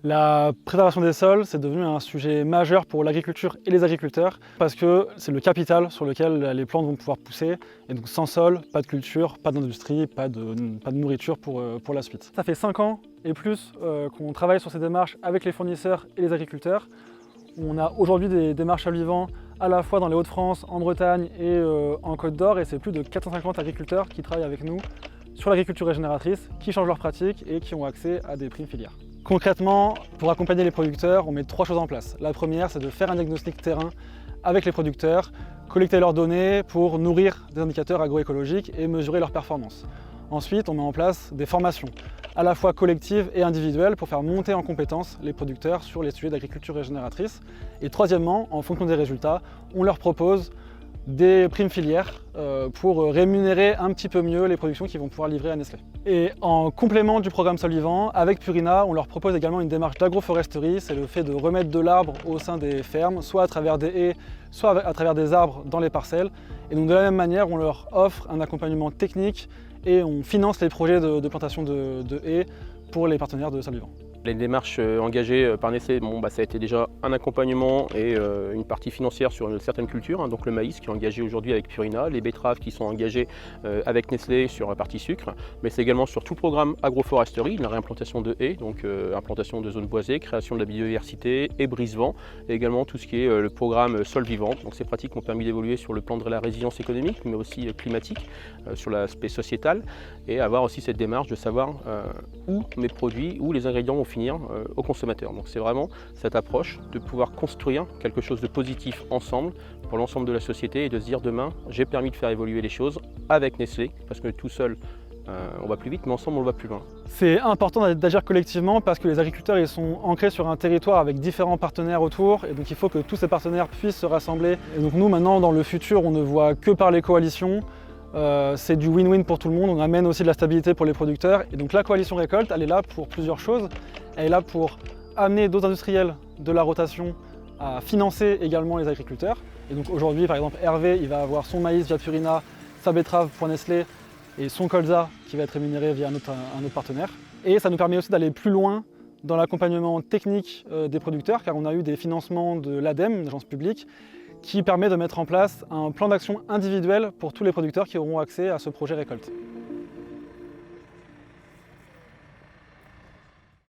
La préservation des sols, c'est devenu un sujet majeur pour l'agriculture et les agriculteurs parce que c'est le capital sur lequel les plantes vont pouvoir pousser. Et donc sans sol, pas de culture, pas d'industrie, pas de nourriture pour la suite. Ça fait 5 ans et plus qu'on travaille sur ces démarches avec les fournisseurs et les agriculteurs. On a aujourd'hui des démarches à vivant à la fois dans les Hauts-de-France, en Bretagne et en Côte d'Or. Et c'est plus de 450 agriculteurs qui travaillent avec nous sur l'agriculture régénératrice, qui changent leurs pratiques et qui ont accès à des primes filières. Concrètement, pour accompagner les producteurs, on met 3 choses en place. La première, c'est de faire un diagnostic terrain avec les producteurs, collecter leurs données pour nourrir des indicateurs agroécologiques et mesurer leurs performances. Ensuite, on met en place des formations, à la fois collectives et individuelles, pour faire monter en compétence les producteurs sur les sujets d'agriculture régénératrice. Et troisièmement, en fonction des résultats, on leur propose des primes filières pour rémunérer un petit peu mieux les productions qu'ils vont pouvoir livrer à Nestlé. Et en complément du programme Sol Vivant, avec Purina, on leur propose également une démarche d'agroforesterie. C'est le fait de remettre de l'arbre au sein des fermes, soit à travers des haies, soit à travers des arbres dans les parcelles. Et donc de la même manière, on leur offre un accompagnement technique et on finance les projets de plantation de haies pour les partenaires de Sol Vivant. Les démarches engagées par Nestlé, ça a été déjà un accompagnement et une partie financière sur certaines cultures, donc le maïs qui est engagé aujourd'hui avec Purina, les betteraves qui sont engagées avec Nestlé sur la partie sucre, mais c'est également sur tout le programme agroforesterie, la réimplantation de haies, donc implantation de zones boisées, création de la biodiversité et brise-vent, et également tout ce qui est le programme Sol Vivant. Donc ces pratiques ont permis d'évoluer sur le plan de la résilience économique, mais aussi climatique, sur l'aspect sociétal, et avoir aussi cette démarche de savoir où mes produits, où les ingrédients vont finir aux consommateurs. Donc c'est vraiment cette approche de pouvoir construire quelque chose de positif ensemble pour l'ensemble de la société et de se dire demain j'ai permis de faire évoluer les choses avec Nestlé parce que tout seul on va plus vite mais ensemble on va plus loin. C'est important d'agir collectivement parce que les agriculteurs ils sont ancrés sur un territoire avec différents partenaires autour et donc il faut que tous ces partenaires puissent se rassembler. Et donc nous maintenant dans le futur on ne voit que par les coalitions. C'est du win-win pour tout le monde, on amène aussi de la stabilité pour les producteurs. Et donc la coalition récolte, elle est là pour plusieurs choses. Elle est là pour amener d'autres industriels de la rotation à financer également les agriculteurs. Et donc aujourd'hui, par exemple, Hervé, il va avoir son maïs via Purina, sa betterave pour Nestlé et son colza qui va être rémunéré via un autre partenaire. Et ça nous permet aussi d'aller plus loin dans l'accompagnement technique des producteurs, car on a eu des financements de l'ADEME, l'agence publique, qui permet de mettre en place un plan d'action individuel pour tous les producteurs qui auront accès à ce projet récolte.